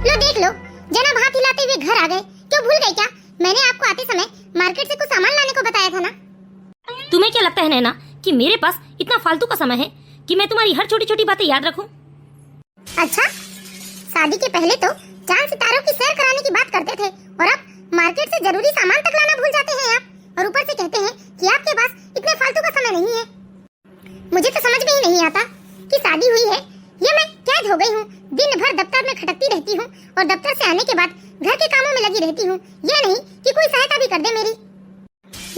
लो देख लो, जनाब हाथ हिलाते हुए घर आ गए। क्यों भूल गई क्या? मैंने आपको आते समय मार्केट से कुछ सामान लाने को बताया था ना। तुम्हें क्या लगता है नैना कि मेरे पास इतना फालतू का समय है कि मैं तुम्हारी हर छोटी छोटी बातें याद रखूं? अच्छा, शादी के पहले तो चांद सितारों की सैर कराने की बात करते थे और अब मार्केट से जरूरी सामान तक लाना भूल जाते हैं आप, और ऊपर से कहते हैं कि आपके पास इतने फालतू का समय नहीं है। मुझे तो समझ में ही नहीं आता कि शादी हुई है या मैं कैद हो गई हूँ। दिन भर दफ्तर में खटकती रहती हूँ और दफ्तर से आने के बाद घर के कामों में लगी रहती हूँ, यह नहीं कि कोई सहायता भी कर दे मेरी।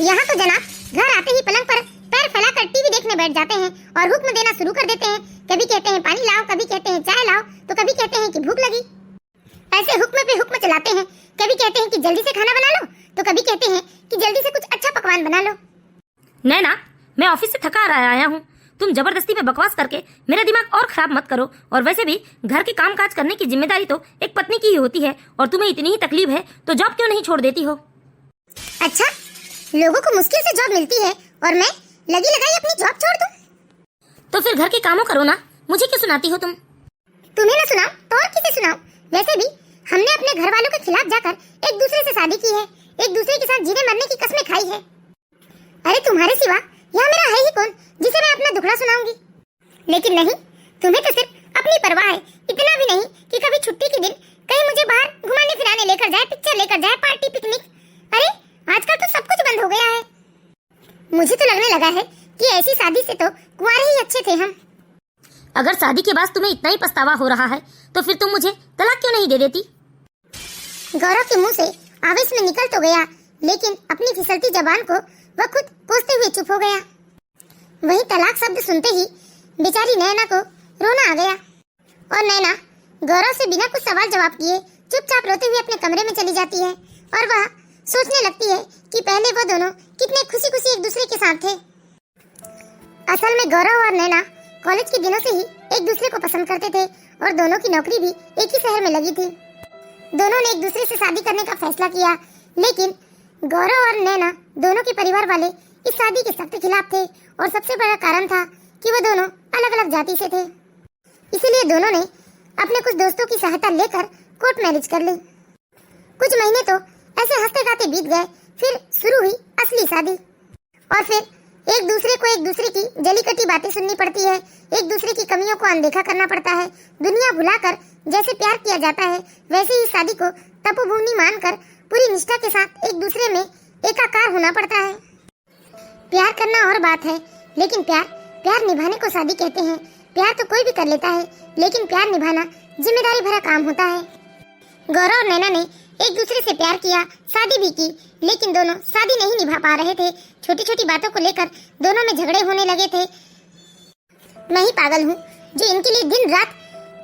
यहाँ तो जनाब घर आते ही पलंग पर पैर फैलाकर टीवी देखने बैठ जाते हैं और हुक्म देना शुरू कर देते हैं। कभी कहते हैं पानी लाओ, कभी कहते हैं चाय लाओ, तो कभी कहते हैं कि भूख लगी। ऐसे हुक्म पे हुक्म चलाते हैं। कभी कहते हैं कि जल्दी से खाना बना लो, तो कभी कहते हैं कि जल्दी से कुछ अच्छा पकवान बना लो। नैना, मैं ऑफिस से थका आया हूँ। तुम जबरदस्ती में बकवास करके मेरा दिमाग और खराब मत करो। और वैसे भी घर के काम काज करने की जिम्मेदारी तो एक पत्नी की ही होती है, और तुम्हें इतनी ही तकलीफ है तो जॉब क्यों नहीं छोड़ देती हो? अच्छा, लोगों को मुश्किल से जॉब मिलती है और मैं लगी लगाई अपनी जॉब छोड़ दूं? तो फिर घर के कामों करो ना, मुझे क्यों सुनाती हो तुम? तुम्हें ना सुनाओ तो और किसे सुनाओ? वैसे भी हमने अपने घर वालों के खिलाफ जाकर एक दूसरे से शादी की है, एक दूसरे के साथ जीने मरने की कसमें खाई है। अरे तुम्हारे सिवा यहाँ मेरा है ही कौन जिसे मैं अपना दुखड़ा सुनाऊंगी? लेकिन नहीं, तुम्हें तो सिर्फ अपनी परवाह है, इतना भी नहीं कि कभी छुट्टी के दिन कहीं मुझे बाहर घुमाने फिराने लेकर जाए, पिक्चर लेकर जाए, पार्टी पिकनिक। अरे आजकल तो सब कुछ बंद हो गया है। मुझे तो लगने लगा है कि ऐसी शादी से तो कुंवारे ही अच्छे थे हम। अगर शादी के बाद तुम्हें इतना ही पछतावा हो रहा है तो फिर तुम मुझे तलाक क्यों नहीं दे देती? गौरव के मुंह से आवेश में निकल तो गया, लेकिन अपनी फिसलती जबान को वह खुद कोसते हुए चुप हो गया। वही तलाक शब्द सुनते ही बेचारी नैना को रोना आ गया और नैना गौरव से बिना कुछ सवाल जवाब किए चुपचाप रोते हुए अपने कमरे में चली जाती है और वह सोचने लगती है कि पहले वो दोनों कितने खुशी खुशी एक दूसरे के साथ थे। असल में गौरव और नैना कॉलेज के दिनों से ही एक दूसरे को पसंद करते थे और दोनों की नौकरी भी एक ही शहर में लगी थी। दोनों ने एक दूसरे से शादी करने का फैसला किया, लेकिन गौरव और नैना दोनों के परिवार वाले इस शादी के सख्त खिलाफ थे और सबसे बड़ा कारण था कि वो दोनों अलग अलग जाति से थे। इसीलिए दोनों ने अपने कुछ दोस्तों की सहायता लेकर कोर्ट मैरिज कर ली। कुछ महीने तो ऐसे हंसते गाते बीत गए, फिर शुरू हुई असली शादी। और फिर एक दूसरे को एक दूसरे की जली कटी बातें सुननी पड़ती है, एक दूसरे की कमियों को अनदेखा करना पड़ता है। दुनिया भुलाकर जैसे प्यार किया जाता है, वैसे ही शादी को तपोभूमि मानकर पूरी निष्ठा के साथ एक दूसरे में एकाकार होना पड़ता है। प्यार करना और बात है, लेकिन प्यार निभाने को शादी कहते हैं। प्यार तो कोई भी कर लेता है, लेकिन प्यार निभाना जिम्मेदारी भरा काम होता है। गौरव और नैना ने एक दूसरे से प्यार किया, शादी भी की, लेकिन दोनों शादी नहीं निभा पा रहे थे। छोटी छोटी बातों को लेकर दोनों में झगड़े होने लगे थे। मैं ही पागल हूँ जो इनके लिए दिन रात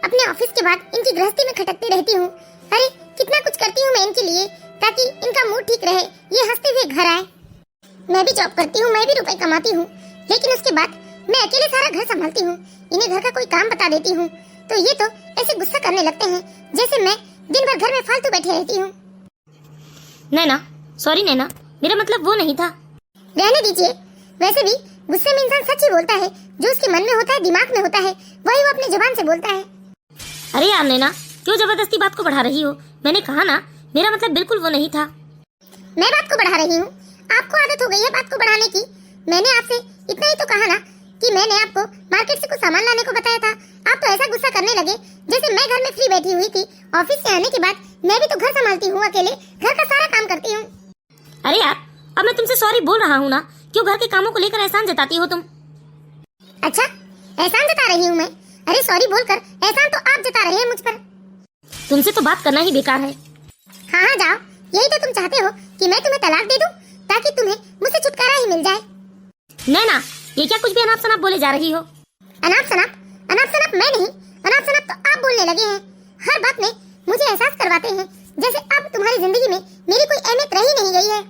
अपने ऑफिस के बाद इनकी गृहस्थी में खटकती रहती हूँ। अरे कितना कुछ करती हूँ मैं इनके लिए ताकि इनका मूड ठीक रहे, ये हंसते हुए घर आए। मैं भी जॉब करती हूँ, मैं भी रुपए कमाती हूँ, लेकिन उसके बाद मैं अकेले सारा घर संभालती हूँ। इन्हें घर का कोई काम बता देती हूँ तो ये तो ऐसे गुस्सा करने लगते हैं जैसे मैं दिन भर घर में फालतू बैठी रहती हूँ। नैना, सॉरी नैना, मेरा मतलब वो नहीं था। रहने दीजिए। वैसे भी गुस्से में इंसान सच ही बोलता है, जो उसके मन में होता है, दिमाग में होता है, वही वो अपनी जुबान से बोलता है। अरे यार नैना, क्यों जबरदस्ती बात को बढ़ा रही हो? मैंने कहा ना, मेरा मतलब बिल्कुल वो नहीं था। मैं बात को बढ़ा रही हूँ, आपको आदत हो गई है बात को बढ़ाने की। मैंने आपसे इतना ही तो कहा ना कि मैंने आपको मार्केट से कुछ सामान लाने को बताया था। आप तो ऐसा गुस्सा करने लगे जैसे मैं घर में फ्री बैठी हुई थी। ऑफिस से आने के बाद मैं भी तो घर संभालती हूँ, अकेले घर का सारा काम करती हूँ। अरे यार, अब मैं तुमसे सॉरी बोल रहा हूँ ना, क्यों घर के कामों को लेकर एहसान जताती हो तुम? अच्छा, एहसान जता रही हूँ मैं? अरे सॉरी बोलकर एहसान तो आप जता रहे हैं मुझ पर। तुमसे तो बात करना ही बेकार है। हाँ हाँ जाओ, यही तो तुम चाहते हो कि मैं तुम्हें तलाक दे दूं ताकि तुम्हें मुझसे छुटकारा ही मिल जाए। नैना, ये क्या कुछ भी अनाप शनाप बोले जा रही हो? अनाप शनाप मैं नहीं, अनाप शनाप तो आप बोलने लगे हैं। हर बात में मुझे एहसास करवाते हैं जैसे अब तुम्हारी जिंदगी में मेरी कोई अहमियत रही नहीं गई है।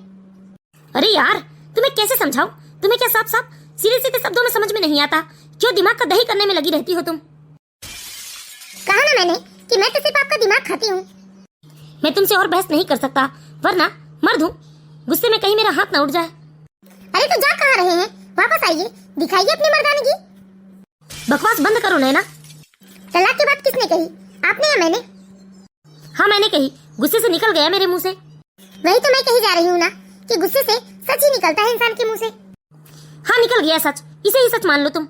अरे यार, तुम्हें कैसे समझाऊं? तुम्हें क्या साफ साफ सीधे सीधे शब्दों में समझ में नहीं आता? क्यों दिमाग का दही करने में लगी रहती हो तुम? कहा ना मैंने कि मैं तो सिर्फ आपका दिमाग खाती हूँ। मैं तुमसे और बहस नहीं कर सकता, वरना मर्द हूँ, गुस्से में कहीं मेरा हाथ न उठ जाए। अरे तो जा कहाँ रहे हैं? वापस आइए, दिखाइए अपनी मर्दानगी। बकवास बंद करो नैना। तलाक की बात किसने कही, आपने या मैंने? हाँ मैंने कही, गुस्से से निकल गया मेरे मुंह से। वही तो मैं कही जा रही हूँ ना कि गुस्से से सच ही निकलता है इंसान के मुंह से। हाँ निकल गया सच, इसे ही सच मान लो तुम।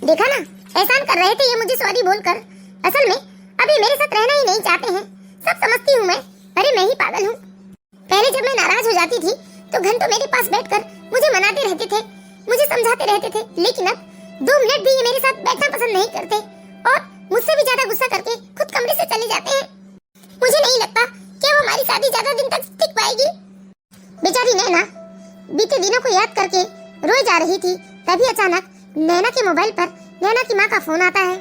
देखा ना, एहसान कर रहे थे ये मुझे सॉरी बोलकर। असल में अब ये मेरे साथ रहना ही नहीं चाहते हैं। सब समझती हूँ मैं। अरे मैं ही पागल हूँ। पहले जब मैं नाराज हो जाती थी तो घंटों मेरे पास बैठकर मुझे मनाते रहते थे, मुझे समझाते रहते थे, लेकिन अब 2 मिनट भी ये मेरे साथ बैठना पसंद नहीं करते और मुझसे भी ज्यादा गुस्सा करके खुद कमरे से चले जाते हैं। मुझे नहीं लगता कि वो हमारी शादी ज्यादा दिन तक टिक पाएगी। बेचारी नैना बीते दिनों को याद करके रोए जा रही थी, तभी अचानक नैना के मोबाइल पर नैना की माँ का फोन आता है।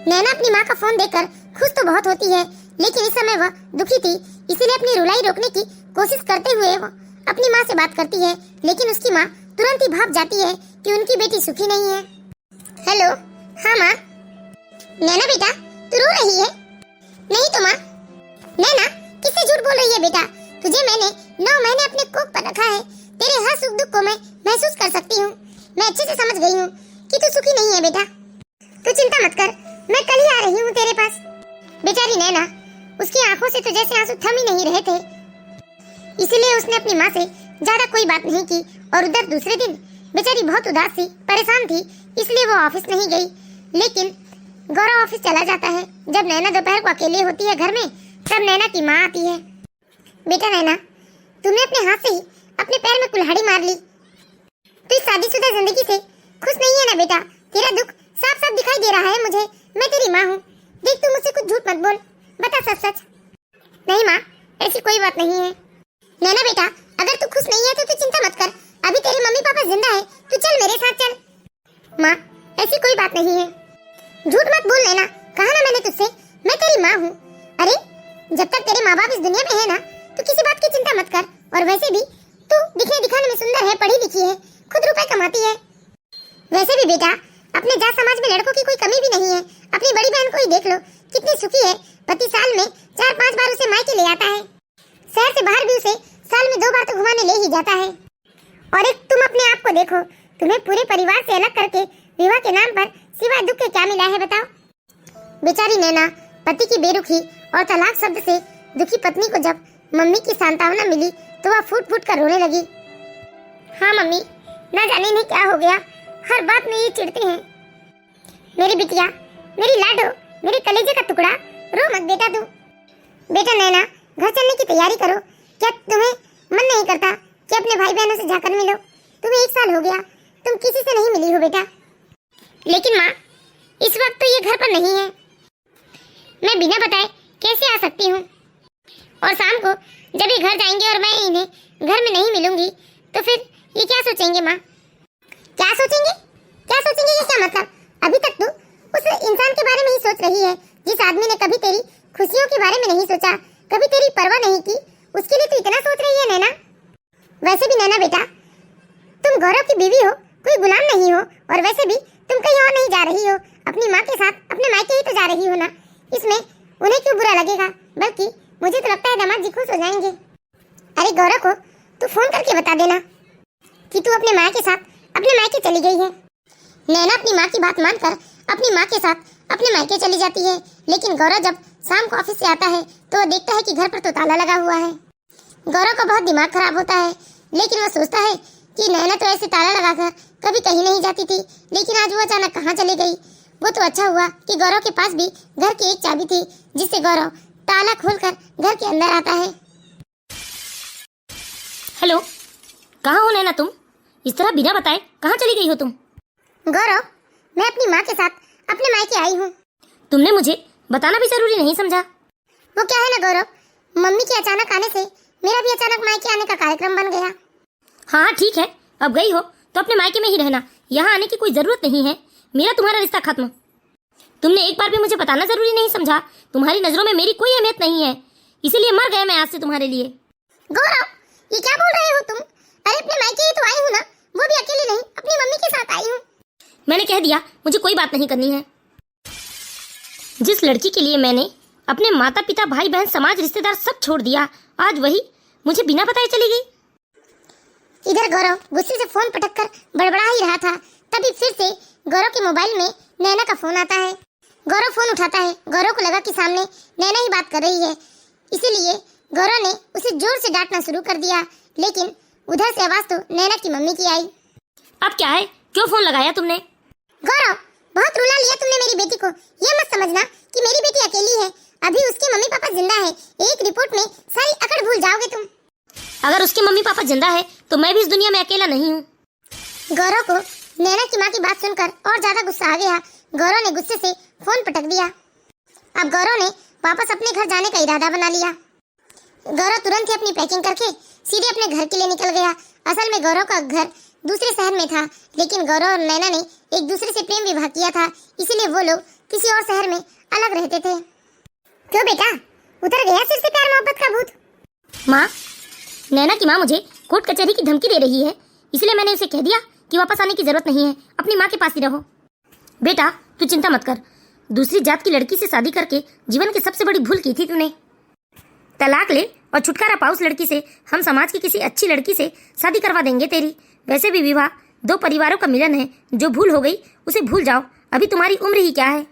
नैना अपनी माँ का फोन देखकर खुश तो बहुत होती है, लेकिन इस समय वह दुखी थी, इसीलिए अपनी रुलाई रोकने की कोशिश करते हुए वो अपनी माँ से बात करती है, लेकिन उसकी माँ तुरंत ही भाप जाती है कि उनकी बेटी सुखी नहीं है। हेलो, हाँ माँ। नैना बेटा, तू रो रही है? नहीं तो माँ। नैना, किससे झूठ बोल रही है बेटा? तुझे मैंने 9 महीने अपने कोख पर रखा है। तेरे हर सुख दुख को मैं महसूस कर सकती हूँ। मैं अच्छे से समझ गई हूँ कि तू सुखी नहीं है बेटा। तू चिंता मत कर, मैं कल ही आ रही हूँ तेरे पास। बेचारी नैना, उसकी आंखों से तो जैसे आंसू थम ही नहीं रहे थे, इसलिए उसने अपनी माँ से ज्यादा कोई बात नहीं की। और उधर दूसरे दिन बेचारी बहुत उदास थी, परेशान थी, इसलिए वो ऑफिस नहीं गई। लेकिन गौरव ऑफिस चला जाता है। जब नैना दोपहर को अकेले होती है घर में, तब नैना की माँ आती है। बेटा नैना, तुमने अपने हाथ से ही अपने पैर में कुल्हाड़ी मार ली। तू इस शादीशुदा जिंदगी से खुश नहीं है ना बेटा? तेरा दुख साफ साफ दिखाई दे रहा है मुझे। मैं तेरी माँ हूँ। देख, तू मुझसे कुछ झूठ मत बोल, बता सच सच। नहीं माँ, ऐसी कोई बात नहीं है। नैना बेटा, अगर तू खुश नहीं है तो तू चिंता मत कर। अभी तेरे मम्मी पापा जिंदा है, तू चल मेरे साथ चल। माँ, ऐसी कोई बात नहीं है। झूठ मत बोल नैना, कहा ना मैंने तुझसे, मैं तेरी माँ हूँ। अरे जब तक तेरे माँ बाप इस दुनिया में है ना, तो किसी बात की चिंता मत कर। और वैसे भी तू दिखने दिखाने में सुंदर है, पढ़ी लिखी है, खुद रुपए कमाती है। वैसे भी बेटा, अपने जात समाज में लड़कों की कोई कमी भी नहीं है। अपनी बड़ी बहन को ही देख लो, कितनी सुखी है। पति साल में 4-5 बार उसे मायके ले आता है। शहर से बाहर भी उसे साल में 2 बार तो घुमाने ले ही जाता है। और एक तुम अपने आप को देखो, तुम्हें पूरे परिवार से अलग करके विवाह के नाम पर सिवाय दुख के क्या मिला है बताओ? बेचारी नैना पति की बेरुखी और तलाक शब्द से दुखी पत्नी को जब मम्मी की सांत्वना मिली तो वह फूट फूट कर रोने लगी। हाँ मम्मी, ना जाने इन्हें क्या हो गया, हर बात में ये चिढ़ते हैं। मेरी बिटिया, मेरी लाडो, मेरे कलेजे का टुकड़ा, रो मत बेटा तू। बेटा नैना, घर चलने की तैयारी करो। क्या तुम्हें मन नहीं करता कि अपने भाई बहनों से जाकर मिलो? तुम्हें 1 साल हो गया, तुम किसी से नहीं मिली हो बेटा। लेकिन माँ, इस वक्त तो ये घर पर नहीं है। मैं बिना बताए कैसे आ सकती हूँ? और शाम को जब ये घर जाएंगे और मैं इन्हें घर में नहीं मिलूंगी तो फिर ये क्या सोचेंगे माँ? क्या सोचेंगे? क्या सोचेंगे ये क्या मतलब? अभी तक तू उस इंसान के बारे में ही सोच रही है जिस आदमी ने कभी तेरी खुशियों के बारे में नहीं सोचा, कभी तेरी परवाह नहीं की। उसके लिए तू इतना सोच रही है नैना? वैसे भी नैना बेटा, तुम गौरव की बीवी हो, कोई गुलाम नहीं हो। और वैसे भी तुम कहीं और नहीं जा रही हो, अपनी माँ के साथ अपने मायके ही तो जा रही हो ना। इसमें उन्हें क्यों बुरा लगेगा? बल्कि मुझे तो लगता है दामाद जी खुश हो जाएंगे। अरे गौरव को तू फोन करके बता देना कि तू अपने माँ के साथ अपने मायके चली गई है। नैना अपनी माँ की बात मानकर अपनी माँ के साथ अपने मायके चली जाती है। लेकिन गौरव जब शाम को ऑफिस से आता है तो वो देखता है कि घर पर तो ताला लगा हुआ है। गौरव का बहुत दिमाग खराब होता है, लेकिन वो सोचता है कि नैना तो ऐसे ताला लगाकर कभी कहीं नहीं जाती थी, लेकिन आज वो अचानक कहाँ चली गई। वो तो अच्छा हुआ कि गौरव के पास भी घर की एक चाबी थी, जिससे गौरव ताला खोलकर घर के अंदर आता है। हेलो, कहाँ हो नैना तुम? इस तरह बिना बताए कहाँ चली गई हो तुम? गौरव, मैं अपनी माँ के साथ अपने मायके आई हूँ। तुमने मुझे बताना भी जरूरी नहीं समझा? वो क्या है ना गौरव, मम्मी के अचानक आने से मेरा भी अचानक मायके आने का कार्यक्रम बन गया। हाँ ठीक है, अब गई हो तो अपने मायके में ही रहना, यहाँ आने की कोई जरूरत नहीं है। मेरा तुम्हारा रिश्ता खत्म। तुमने एक बार भी मुझे बताना जरूरी नहीं समझा। तुम्हारी नजरों में मेरी कोई अहमियत नहीं है, इसीलिए मर गया मैं आज से तुम्हारे लिए। गौरव, ये क्या बोल रहे हो तुम? अरे अपने मायके ही तो आई हूँ ना, वो भी अकेले नहीं, अपनी मम्मी के साथ आई हूँ। मैंने कह दिया, मुझे कोई बात नहीं करनी है। जिस लड़की के लिए मैंने अपने माता पिता भाई बहन समाज रिश्तेदार सब छोड़ दिया, आज वही मुझे बिना बताए चली गई। इधर गौरव गुस्से से फोन पटक कर बड़बड़ा ही रहा था, तभी फिर से गौरव के मोबाइल में नैना का फोन आता है। गौरव फोन उठाता है। गौरव को लगा कि सामने नैना ही बात कर रही है, इसीलिए गौरव ने उसे जोर से डांटना शुरू कर दिया, लेकिन उधर से आवाज तो नैना की मम्मी की आई। अब क्या है, क्यों फोन लगाया तुमने? गौरव, बहुत रुला लिया तुमने मेरी बेटी को। ये मत समझना कि मेरी बेटी अकेली है, अभी उसके मम्मी पापा जिंदा है। एक रिपोर्ट में सारी अकड़ भूल जाओगे तुम। अगर उसके मम्मी पापा जिंदा है तो मैं भी इस दुनिया में अकेला नहीं हूँ। गौरव को नैना की माँ की बात सुनकर और ज्यादा गुस्सा आ गया। गौरव ने गुस्से से फोन पटक दिया। अब गौरव ने वापस अपने घर जाने का इरादा बना लिया। गौरव तुरंत ही अपनी पैकिंग करके सीधे अपने घर के लिए निकल गया। असल में गौरव का घर दूसरे शहर में था, लेकिन गौरव और नैना ने एक दूसरे से प्रेम विवाह किया था, इसीलिए वो लोग किसी और शहर में अलग रहते थे। क्यों बेटा, उतर गया फिर से प्यार मोहब्बत का भूत? माँ, नैना की माँ मुझे कोर्ट कचहरी की धमकी दे रही है, इसलिए मैंने उसे कह दिया कि वापस आने की जरूरत नहीं है, अपनी माँ के पास ही रहो। बेटा तू चिंता मत कर, दूसरी जात की लड़की से शादी करके जीवन की सबसे बड़ी भूल की थी तूने। तलाक ले और छुटकारा पाओ उस लड़की से। हम समाज की किसी अच्छी लड़की से शादी करवा देंगे तेरी। वैसे भी विवाह दो परिवारों का मिलन है, जो भूल हो गई उसे भूल जाओ। अभी तुम्हारी उम्र ही क्या है,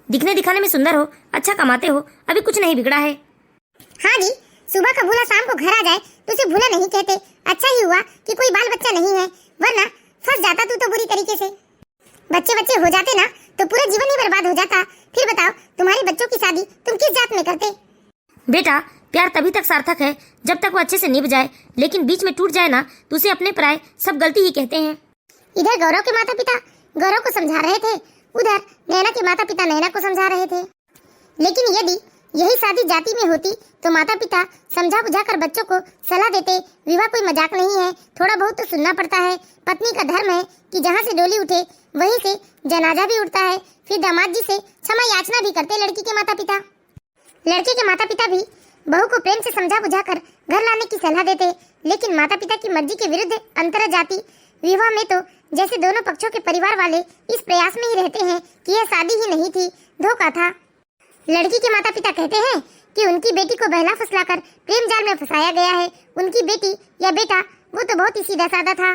दिखने दिखाने में सुंदर हो, अच्छा कमाते हो, अभी कुछ नहीं बिगड़ा है। हाँ जी, सुबह का भूला शाम को घर आ जाए तो उसे भूला नहीं कहते। अच्छा ही हुआ कि कोई बाल बच्चा नहीं है, वरना फंस जाता तू तो बुरी तरीके से। बच्चे हो जाते ना तो पूरा जीवन ही बर्बाद हो जाता। फिर बताओ, तुम्हारे बच्चों की शादी तुम किस जात में करते? बेटा प्यार तभी तक सार्थक है जब तक वो अच्छे से निभ जाए, लेकिन बीच में टूट जाए ना तो उसे अपने पराये सब गलती ही कहते हैं। इधर गौरव के माता पिता गौरव को समझा रहे थे, उधर नैना के माता पिता नैना को समझा रहे थे। लेकिन यदि यही शादी जाति में होती तो माता पिता समझा बुझा कर बच्चों को सलाह देते। विवाह कोई मजाक नहीं है, थोड़ा बहुत तो सुनना पड़ता है। पत्नी का धर्म है कि जहाँ से डोली उठे वहीं से जनाजा भी उठता है। फिर दामाद जी से क्षमा याचना भी करते लड़की के माता पिता। लड़के के माता पिता भी बहू को प्रेम से समझा बुझा कर घर लाने की सलाह देते, लेकिन माता पिता की मर्जी के विरुद्ध अंतर जाति विवाह में तो जैसे दोनों पक्षों के परिवार वाले इस प्रयास में ही रहते हैं कि यह शादी ही नहीं थी, धोखा था। लड़की के माता पिता कहते हैं कि उनकी बेटी को बहला फुसलाकर प्रेम जाल में फंसाया गया है। उनकी बेटी या बेटा वो तो बहुत ही सीधा साधा था।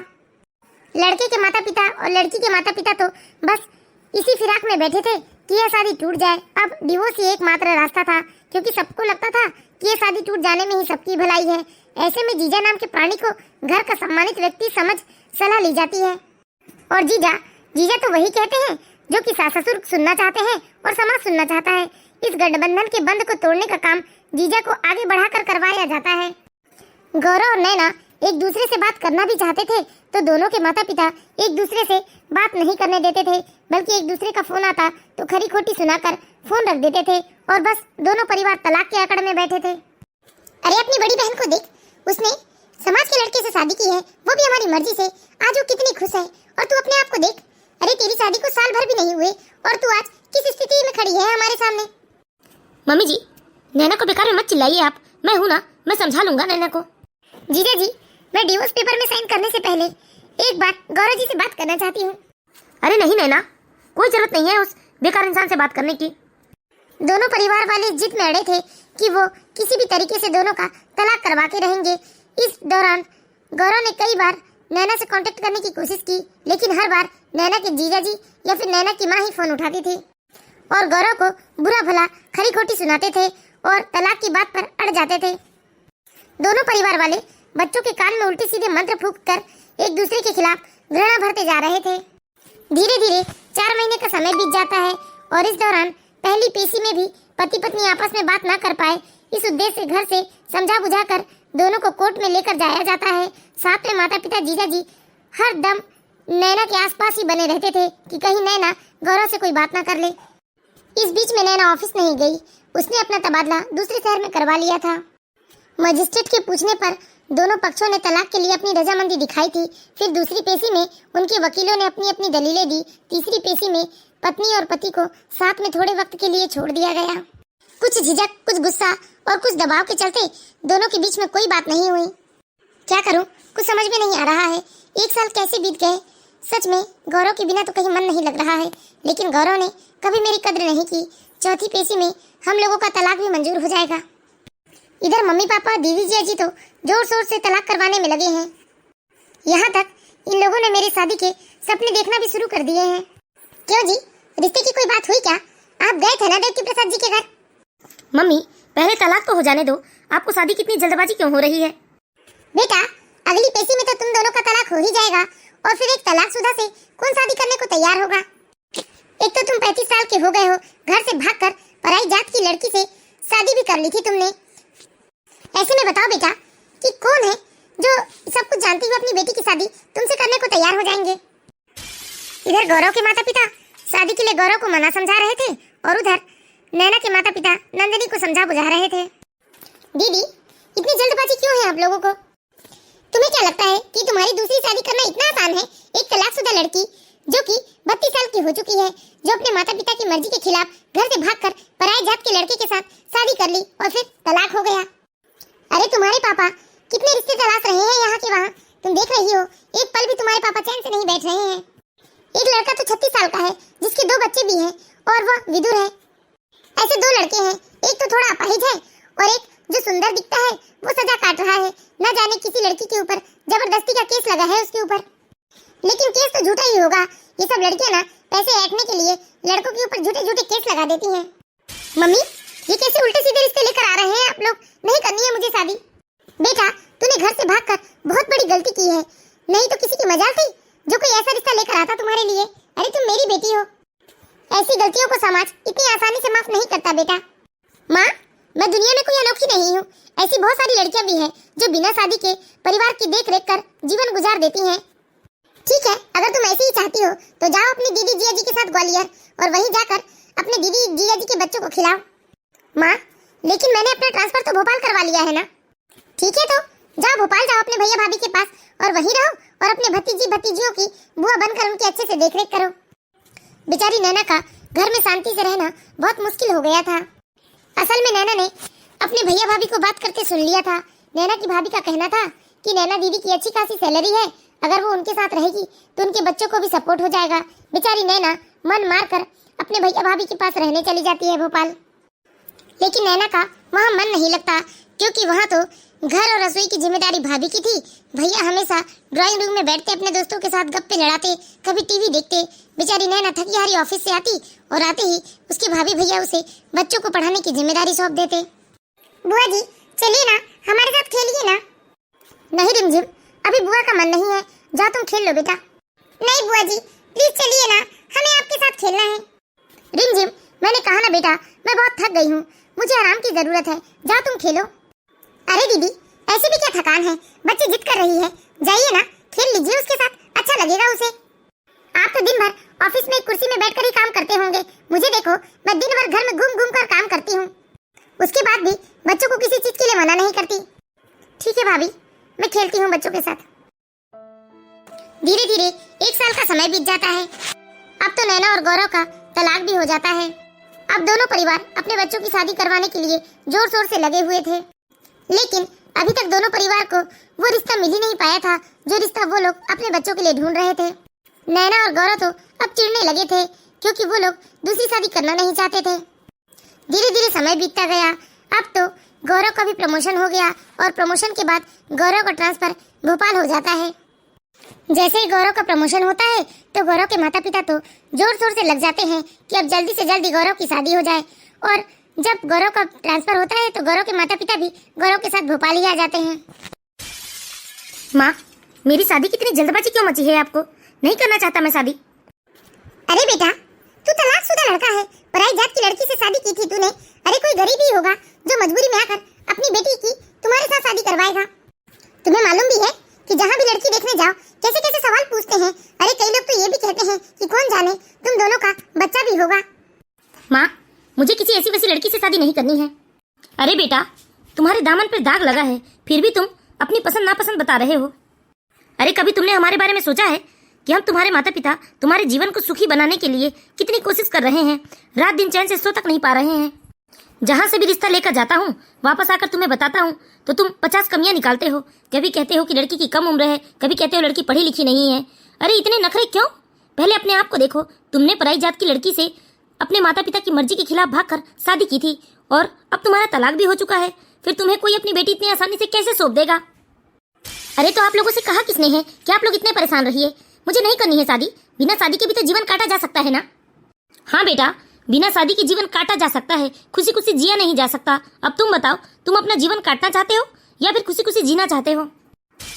लड़के के माता पिता और लड़की के माता पिता तो बस इसी फिराक में बैठे थे कि यह शादी टूट जाए। अब डिवोर्स ही एकमात्र रास्ता था, क्योंकि सबको लगता था कि यह शादी टूट जाने में ही सबकी भलाई है। ऐसे में जीजा नाम के प्राणी को घर का सम्मानित व्यक्ति समझ सलाह ली जाती है। और जीजा तो वही कहते हैं जो कि सास ससुर सुनना चाहते हैं और समाज सुनना चाहता है। इस गठबंधन के बंध को तोड़ने का काम जीजा को आगे बढ़ाकर करवाया जाता है। गौरव और नैना एक दूसरे से बात करना भी चाहते थे तो दोनों के माता पिता एक दूसरे से बात नहीं करने देते थे, बल्कि एक दूसरे का फोन आता तो खरी खोटी सुनाकर फोन रख देते थे और बस दोनों परिवार तलाक के आकड़ में बैठे थे। अरे अपनी बड़ी बहन को देख, उसने समाज के लड़के से शादी की है, वो भी हमारी मर्जी से। आज वो कितनी खुश है, और तू अपने आप को देख। अरे तेरी शादी को साल भर भी नहीं हुए और तू आज किस स्थिति में खड़ी है हमारे सामने। मम्मी जी, नैना को बेकार में मत चिल्लाइए आप, मैं हूँ ना, मैं समझा लूंगा नैना को। जीजा जी, मैं डिवोर्स पेपर में साइन करने से पहले एक बार गौरव जी से बात करना चाहती हूँ। अरे नहीं नैना, कोई जरूरत नहीं है उस बेकार इंसान से बात करने की। दोनों परिवार वाले जिद में अड़े थे कि वो किसी भी तरीके से दोनों का तलाक करवा के रहेंगे। इस दौरान गौरव ने कई बार नैना से कांटेक्ट करने की कोशिश की, लेकिन हर बार नैना के जीजा जी या फिर नैना की माँ ही फोन उठाती थी और गौरव को बुरा भला खरी खोटी सुनाते थे और तलाक की बात पर अड़ जाते थे। दोनों परिवार वाले बच्चों के कान में उल्टे सीधे मंत्र फूंक कर एक दूसरे के खिलाफ घृणा भरते जा रहे थे। धीरे धीरे 4 महीने का समय बीत जाता है और इस दौरान पहली पेशी में भी पति पत्नी आपस में बात न कर पाए। इस उद्देश्य से घर से समझा बुझा कर दोनों को कोर्ट में लेकर जाया जाता है। साथ में माता पिता जीजा जी हर दम नैना के आसपास ही बने रहते थे कि कहीं नैना गौरव से कोई बात न कर ले। इस बीच में नैना ऑफिस नहीं गई, उसने अपना तबादला दूसरे शहर में करवा लिया था। मजिस्ट्रेट के पूछने पर दोनों पक्षों ने तलाक के लिए अपनी रजामंदी दिखाई थी। फिर दूसरी पेशी में उनके वकीलों ने अपनी अपनी दलीलें दी। तीसरी पेशी में पत्नी और पति को साथ में थोड़े वक्त के लिए छोड़ दिया गया। कुछ झिझक, कुछ गुस्सा और कुछ दबाव के चलते दोनों के बीच में कोई बात नहीं हुई। क्या करूं, कुछ समझ में नहीं आ रहा है। 1 साल कैसे बीत गए। सच में गौरव के बिना तो कहीं मन नहीं लग रहा है, लेकिन गौरव ने कभी मेरी कद्र नहीं की। चौथी पेशी में हम लोगों का तलाक भी मंजूर हो जाएगा। इधर मम्मी पापा दीदी जी तो जोर शोर से तलाक करवाने में लगे हैं। यहाँ तक इन लोगों ने मेरी शादी के सपने देखना भी शुरू कर दिए हैं। क्यों जी, रिश्ते की कोई बात हुई क्या? आप गए थे ना देवकी प्रसाद जी के घर? मम्मी पहले तलाक तो हो जाने दो, आपको शादी की इतनी जल्दबाजी क्यों हो रही है? बेटा अगली पेशी में तो तुम दोनों का तलाक हो ही जाएगा और फिर एक तलाकशुदा से कौन शादी करने को तैयार होगा? एक तो तुम 35 साल के हो गए हो, घर से भागकर पराई जात की लड़की से शादी भी कर ली थी तुमने। ऐसे में बताओ बेटा कि कौन है जो सब कुछ जानती हुए अपनी बेटी की शादी तुमसे करने को तैयार हो जाएंगे? इधर गौरव के माता पिता शादी के लिए गौरव को मना समझा रहे थे और उधर नैना के माता पिता नंदिनी को समझा बुझा रहे थे। दीदी इतनी जल्दबाजी क्यों है आप लोगों को? तुम्हें क्या लगता है कि तुम्हारी दूसरी शादी करना इतना आसान है? एक तलाकशुदा लड़की जो कि 32 साल की हो चुकी है, जो अपने माता पिता की मर्जी के खिलाफ घर से भागकर पराई जात के लड़के के साथ शादी कर ली और फिर तलाक हो गया। अरे तुम्हारे पापा कितने रिश्ते तलाश रहे हैं यहाँ के वहाँ, तुम देख रही हो। एक पल भी तुम्हारे पापा चैन से नहीं बैठ रहे हैं। एक लड़का तो 36 साल का है जिसके 2 बच्चे भी हैं और वह विदुर है। ऐसे 2 लड़के हैं, एक तो थोड़ा अपाहिज है और एक जो सुंदर दिखता है वो सजा काट रहा है। न जाने किसी लड़की के ऊपर जबरदस्ती का केस लगा है उसके ऊपर, लेकिन केस तो झूठा ही होगा। ये सब लड़कियां ना पैसे ऐंठने के लिए लड़कों के ऊपर झूठे झूठे केस लगा देती हैं। मम्मी ये कैसे उल्टे सीधे रिश्ते लेकर आ रहे हैं आप लोग? नहीं करनी है मुझे शादी। बेटा तूने घर से भागकर बहुत बड़ी गलती की है, नहीं तो किसी की मजाल थी जो कोई ऐसा रिश्ता लेकर आता तुम्हारे लिए। अरे तुम मेरी बेटी हो, ऐसी गलतियों को समाज इतनी आसानी से माफ नहीं करता बेटा। माँ मैं दुनिया में कोई अनोखी नहीं हूँ, ऐसी बहुत सारी लड़कियां भी हैं जो बिना शादी के परिवार की देख रेख कर जीवन गुजार देती हैं। ठीक है अगर तुम ऐसे ही चाहती हो तो जाओ अपनी दीदी जिया जी के साथ ग्वालियर और वहीं जाकर अपने दीदी जिया जी के बच्चों को खिलाओ। माँ लेकिन मैंने अपना ट्रांसफर तो भोपाल करवा लिया है ना। ठीक है तो जाओ भोपाल जाओ अपने भैया भाभी के पास और वहीं रहो और अपने भतीजी भतीजियों की बुआ बनकर उनकी अच्छे से देखरेख करो। बेचारी नैना का घर में शांति से रहना बहुत मुश्किल हो गया था। असल में नैना ने अपने भैया भाभी को बात करते सुन लिया था। नैना की भाभी का कहना था कि नैना दीदी की अच्छी खासी सैलरी है, अगर वो उनके साथ रहेगी तो उनके बच्चों को भी सपोर्ट हो जाएगा। बेचारी नैना मन मार कर अपने भैया भाभी के पास रहने चली जाती है भोपाल। लेकिन नैना का वहाँ मन नहीं लगता क्योंकि वहाँ तो घर और रसोई की जिम्मेदारी भाभी की थी। भैया हमेशा ड्राइंग रूम में बैठते अपने दोस्तों के साथ गप्पे लड़ाते, कभी टीवी देखते। बेचारी नैना थकी हारी ऑफिस से आती और आते ही उसके भाभी भैया उसे बच्चों को पढ़ाने की जिम्मेदारी सौंप देते। बुआ जी चलिए ना हमारे साथ खेलिए ना। नहीं रिमझिम अभी बुआ का मन नहीं है, जाओ तुम खेल लो बेटा। नहीं बुआ जी प्लीज चलिए ना, हमें आपके साथ खेलना है। रिमझिम मैंने कहा ना बेटा मैं बहुत थक गई हूँ, मुझे आराम की जरूरत है, जाओ तुम खेलो। अरे दीदी ऐसे भी क्या थकान है, बच्ची जिद कर रही है, जाइए ना खेल लीजिए उसके साथ, अच्छा लगेगा उसे। आप तो दिन भर ऑफिस में एक कुर्सी में बैठकर ही काम करते होंगे, मुझे देखो मैं दिन भर घर में घूम घूम कर काम करती हूँ, उसके बाद भी बच्चों को किसी चीज के लिए मना नहीं करती। ठीक है भाभी मैं खेलती हूँ बच्चों के साथ। धीरे धीरे 1 साल का समय बीत जाता है। अब तो नैना और गौरव का तलाक भी हो जाता है। अब दोनों परिवार अपने बच्चों की शादी करवाने के लिए जोर शोर से लगे हुए थे, लेकिन अभी तक दोनों परिवार को वो रिश्ता मिल ही नहीं पाया था जो रिश्ता वो लोग अपने बच्चों के लिए ढूंढ रहे थे। नैना और गौरव तो अब चिढ़ने लगे थे क्योंकि वो लोग दूसरी शादी करना नहीं चाहते थे। धीरे धीरे समय बीतता गया। अब तो गौरव का भी प्रमोशन हो गया और प्रमोशन के बाद गौरव का ट्रांसफर भोपाल हो जाता है। जैसे ही गौरव का प्रमोशन होता है तो गौरव के माता पिता तो जोर शोर से लग जाते हैं कि अब जल्दी से जल्दी गौरव की शादी हो जाए, और जब गौरव का ट्रांसफर होता है तो गौरव के माता पिता भी गौरव के साथ भोपाल ही आ जाते हैं। माँ मेरी शादी की इतनी जल्दबाजी क्यों मची है आपको? नहीं करना चाहता मैं शादी। अरे बेटा तू तलाकशुदा लड़का है, पराई जात की लड़की से शादी की थी तूने। अरे कोई गरीब ही होगा जो मजबूरी में आकर अपनी बेटी की तुम्हारे साथ शादी करवाएगा। तुम्हें मालूम भी है कि जहाँ भी लड़की देखने जाओ कैसे कैसे सवाल पूछते हैं। अरे कई लोग तो ये भी कहते हैं कि कौन जाने तुम दोनों का बच्चा भी होगा। माँ मुझे किसी ऐसी वैसी लड़की से शादी नहीं करनी है। अरे बेटा तुम्हारे दामन पे दाग लगा है फिर भी तुम अपनी पसंद नापसंद बता रहे हो। अरे कभी तुमने हमारे बारे में सोचा है कि हम तुम्हारे माता पिता तुम्हारे जीवन को सुखी बनाने के लिए कितनी कोशिश कर रहे हैं, रात दिन चैन से सो तक नहीं पा रहे हैं। जहाँ से भी रिश्ता लेकर जाता हूँ वापस आकर तुम्हें बताता हूँ तो तुम 50 कमियां निकालते हो। कभी कहते हो कि लड़की की कम उम्र है, कभी कहते हो लड़की पढ़ी लिखी नहीं है। अरे इतने नखरे क्यों? पहले अपने आप को देखो, तुमने पराई जात की लड़की से अपने माता पिता की मर्जी के खिलाफ भागकर शादी की थी और अब तुम्हारा तलाक भी हो चुका है, फिर तुम्हें कोई अपनी बेटी इतनी आसानी से कैसे सौंप देगा? अरे तो आप लोगों से कहा किसने है कि आप लोग इतने परेशान रहिए? मुझे नहीं करनी है शादी, बिना शादी के भी तो जीवन काटा जा सकता है ना। हाँ बेटा बिना शादी के जीवन काटा जा सकता है, खुशी खुशी जिया नहीं जा सकता। अब तुम बताओ, तुम अपना जीवन काटना चाहते हो या फिर खुशी खुशी जीना चाहते हो?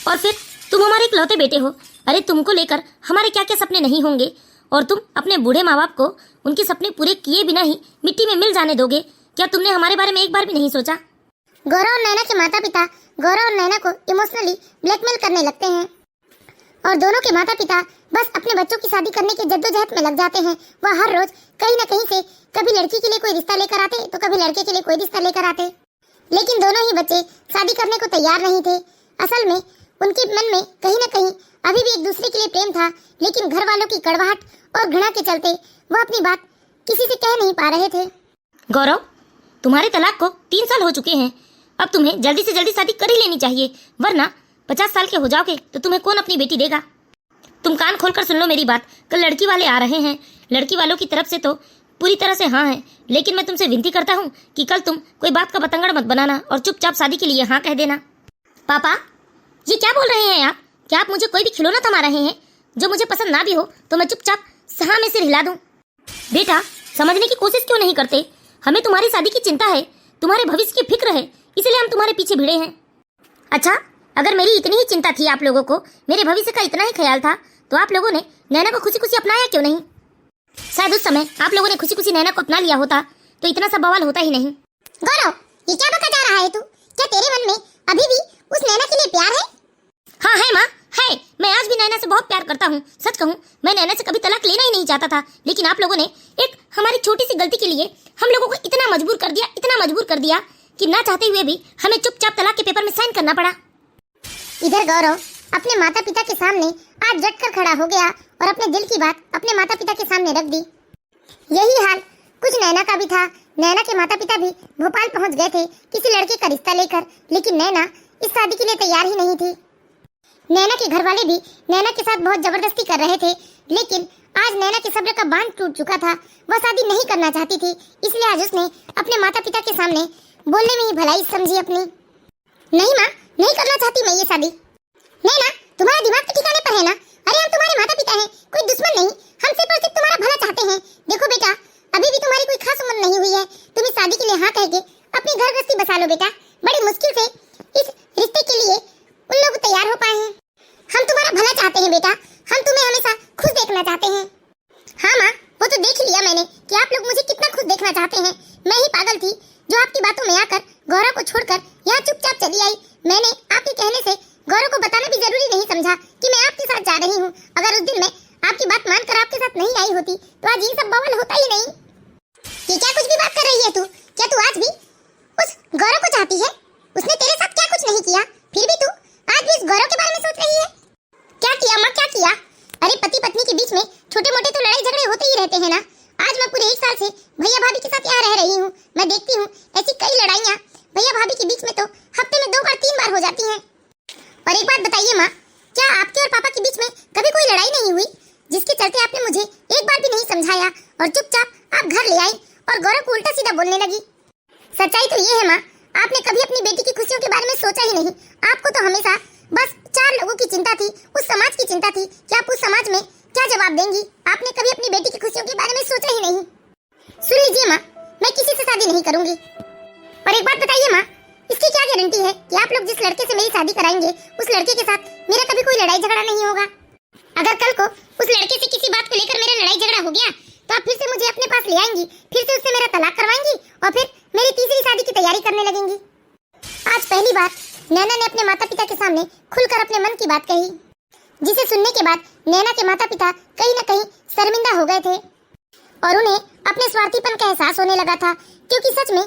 और फिर तुम हमारे इकलौते बेटे हो। अरे तुमको लेकर हमारे क्या क्या सपने नहीं होंगे, और तुम अपने बूढ़े माँ बाप को उनके सपने पूरे किए बिना ही मिट्टी में मिल जाने दोगे? क्या तुमने हमारे बारे में एक बार भी नहीं सोचा? गौरव और नैना के माता पिता गौरव और नैना को इमोशनली ब्लैकमेल करने लगते हैं और दोनों के माता पिता बस अपने बच्चों की शादी करने की जद्दोजहद में लग जाते हैं। वह हर रोज कहीं न कहीं से कभी लड़की के लिए कोई रिश्ता लेकर आते तो कभी लड़के के लिए कोई रिश्ता लेकर आते, लेकिन दोनों ही बच्चे शादी करने को तैयार नहीं थे। असल में उनके मन में कहीं न कहीं अभी भी एक दूसरे के लिए प्रेम था, लेकिन घर वालों की कड़वाहट और घृणा के चलते वह अपनी बात किसी से कह नहीं पा रहे थे। गौरव, तुम्हारे तलाक को 3 साल हो चुके हैं। अब तुम्हें जल्दी से जल्दी शादी कर ही लेनी चाहिए, वरना 50 साल के हो जाओगे तो तुम्हें कौन अपनी बेटी देगा? तुम कान खोलकर सुन लो मेरी बात। कल लड़की वाले आ रहे हैं। लड़की वालों की तरफ से तो पूरी तरह से हाँ है, लेकिन मैं तुमसे विनती करता हूँ कि कल तुम कोई बात का बतंगड़ मत बनाना और चुपचाप शादी के लिए हाँ कह देना। पापा, ये क्या बोल रहे हैं आप? क्या आप मुझे कोई भी खिलौना थमा रहे हैं? जो मुझे पसंद ना भी हो तो मैं चुपचाप हाँ में सिर हिला दूं? बेटा, समझने की कोशिश क्यों नहीं करते? हमें तुम्हारी शादी की चिंता है, तुम्हारे भविष्य की फिक्र है, इसलिए हम तुम्हारे पीछे भिड़े हैं। अच्छा, अगर मेरी इतनी ही चिंता थी आप लोगों को, मेरे भविष्य का इतना ही ख्याल था, तो आप लोगों ने नैना को खुशी खुशी अपनाया क्यों नहीं? शायद उस समय आप लोगों ने खुशी खुशी नैना को अपना लिया होता तो इतना सब बवाल होता ही नहीं। गौरव, ये क्या बका जा रहा है तू? क्या तेरे मन में अभी भी उस नैना के लिए प्यार है? हाँ है माँ, है। मैं आज भी नैना से बहुत प्यार करता हूँ। सच कहूँ, मैं नैना से कभी तलाक लेना ही नहीं चाहता था, लेकिन आप लोगों ने एक हमारी छोटी सी गलती के लिए हम लोगों को इतना मजबूर कर दिया कि ना चाहते हुए भी हमें चुपचाप तलाक के पेपर में साइन करना पड़ा। इधर गौरव अपने माता पिता के सामने आज डट कर खड़ा हो गया और अपने दिल की बात अपने माता पिता के सामने रख दी। यही हाल कुछ नैना का भी था। नैना के माता पिता भी भोपाल पहुंच गए थे किसी लड़के का रिश्ता लेकर, लेकिन नैना इस शादी के लिए तैयार ही नहीं थी। नैना के घर वाले भी नैना के साथ बहुत जबरदस्ती कर रहे थे, लेकिन आज नैना के सब्र का बांध टूट चुका था। वह शादी नहीं करना चाहती थी, इसलिए आज उसने अपने माता पिता के सामने बोलने में ही भलाई समझी अपनी। नहीं माँ, नहीं करना चाहती मैं ये शादी। नैना, तुम्हारा दिमाग तो ठिकाने पर है ना? अरे हम तुम्हारे माता पिता हैं, कोई दुश्मन नहीं। हम सिर्फ और सिर्फ तुम्हारा भला चाहते हैं। देखो बेटा, अभी भी तुम्हारी कोई खास उम्र नहीं हुई है। तुम इस शादी के लिए हाँ कह के अपनी घर गृहस्थी बसा लो बेटा। बड़ी मुश्किल से इस रिश्ते के लिए उन लोग तैयार हो पाए हैं। हम तुम्हारा भला चाहते हैं बेटा, हम तुम्हें हमेशा खुश देखना चाहते हैं। हाँ माँ, वो तो देख लिया मैंने कि आप लोग मुझे कितना खुश देखना चाहते हैं। मैं ही पागल थी जो आपकी बातों में आकर गौरव को छोड़कर यहाँ चुपचाप चली आई। मैंने आपके कहने से गौरव को बताना भी जरूरी नहीं समझा कि मैं आपके साथ जा रही हूँ। अगर उस दिन मैं आपकी बात मानकर आपके साथ नहीं आई होती तो आज ये सब बवाल होता ही नहीं। ये क्या कुछ भी बात कर रही है तू? क्या तू आज भी उस गौरव को चाहती है? उसने तेरे साथ क्या कुछ नहीं किया, फिर भी तू आज भी इस गौरव के बारे में सोच रही है? क्या किया माँ, क्या किया? अरे पति पत्नी के बीच में छोटे मोटे तो लड़ाई झगड़े होते ही रहते हैं ना। आज मैं पूरे 1 साल से भैया भाभी के साथ यहाँ रह रही हूँ। मैं देखती हूँ ऐसी कई लड़ाइयाँ भैया भाभी के बीच में तो हफ्ते में 2 बार 3 बार हो जाती हैं। और एक बात बताइए माँ, क्या आपके और पापा के बीच में कभी कोई लड़ाई नहीं हुई जिसके चलते आपने मुझे एक बार भी नहीं समझाया और चुपचाप आप घर ले आई और गौरव को उल्टा सीधा बोलने लगी? सच्चाई तो ये है माँ, आपने कभी अपनी बेटी की खुशियों के बारे में सोचा ही नहीं। आपको तो हमेशा बस 4 लोगों की चिंता थी, उस समाज की चिंता थी कि आप उस समाज में क्या जवाब देंगी। आपने कभी अपनी बेटी की खुशियों के बारे में सोचा ही नहीं। सुन लीजिए माँ, मैं किसी से शादी नहीं करूंगी। और एक बात बताइए माँ, इसकी क्या गारंटी है कि आप लोग जिस लड़के से मेरी शादी कराएंगे उस लड़के के साथ मेरा कभी कोई लड़ाई झगड़ा नहीं होगा? अगर कल को उस लड़के से किसी बात को लेकर मेरा लड़ाई झगड़ा हो गया तो आप फिर से मुझे अपने पास ले आएंगी, फिर से उससे मेरा तलाक करवाएंगी और फिर मेरी तीसरी शादी की तैयारी करने लगेंगी। आज पहली बार नैना ने अपने माता पिता के सामने खुलकर अपने मन की बात कही, जिसे सुनने के बाद नैना के माता पिता कहीं न कहीं शर्मिंदा हो गए थे और उन्हें अपने स्वार्थीपन का एहसास होने लगा था, क्योंकि सच में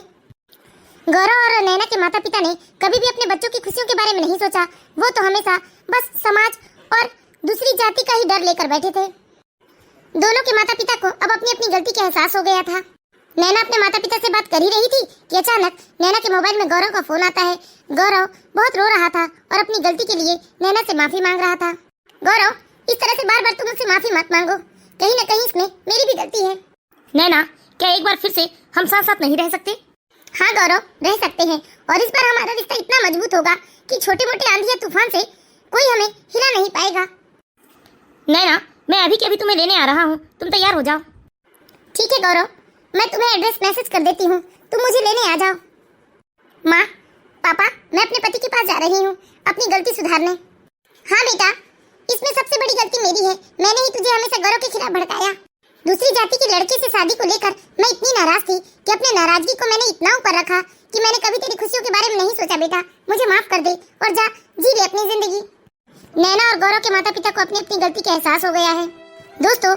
गौरव और नैना के माता पिता ने कभी भी अपने बच्चों की खुशियों के बारे में नहीं सोचा। वो तो हमेशा बस समाज और दूसरी जाति का ही डर लेकर बैठे थे। दोनों के माता पिता को अब अपनी अपनी गलती का एहसास हो गया था। नैना अपने माता पिता से बात कर ही रही थी कि अचानक नैना के मोबाइल में गौरव का फोन आता है। गौरव बहुत रो रहा था और अपनी गलती के लिए नैना से माफी मांग रहा था। गौरव, इस तरह से बार बार तुम मुझसे माफी मत मांगो, कहीं न कहीं इसमें मेरी भी गलती है। नैना, क्या एक बार फिर से हम साथ साथ नहीं रह सकते? हाँ गौरव, रह सकते हैं और इस बार हमारा रिश्ता इतना मजबूत होगा कि छोटे मोटे आंधी या तूफान से कोई हमें हिला नहीं पाएगा। नैना, मैं अभी के अभी तुम्हें लेने आ रहा हूँ, तुम तैयार हो जाओ। ठीक है गौरव, मैं तुम्हें एड्रेस मैसेज कर देती हूँ, तुम मुझे लेने आ जाओ। माँ, पापा, मैं अपने पति के पास जा रही हूँ अपनी गलती सुधारने। हाँ बेटा, इसमें सबसे बड़ी गलती मेरी है। मैंने ही तुझे हमेशा गौरव के खिलाफ भड़काया। दूसरी जाति के लड़के से शादी को लेकर मैं इतनी नाराज थी कि अपने नाराजगी को मैंने इतना ऊपर रखा कि मैंने कभी तेरी खुशियों के बारे में नहीं सोचा। बेटा, मुझे माफ कर दे और जा जी ले अपनी जिंदगी। नैना और गौरव के माता पिता को अपनी अपनी गलती का एहसास हो गया है। दोस्तों,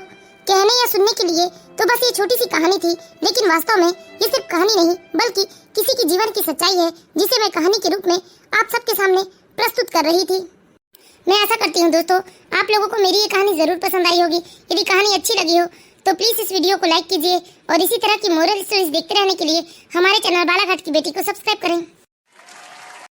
कहने या सुनने के लिए तो बस ये छोटी सी कहानी थी, लेकिन वास्तव में ये सिर्फ कहानी नहीं बल्कि किसी की जीवन की सच्चाई है, जिसे मैं कहानी के रूप में आप सबके सामने प्रस्तुत कर रही थी। मैं आशा करती हूँ दोस्तों, आप लोगों को मेरी ये कहानी जरूर पसंद आई होगी। यदि कहानी अच्छी लगी हो तो प्लीज इस वीडियो को लाइक कीजिए और इसी तरह की मोरल स्टोरीज देखते रहने के लिए हमारे चैनल बालाघाट की बेटी को सब्सक्राइब करें।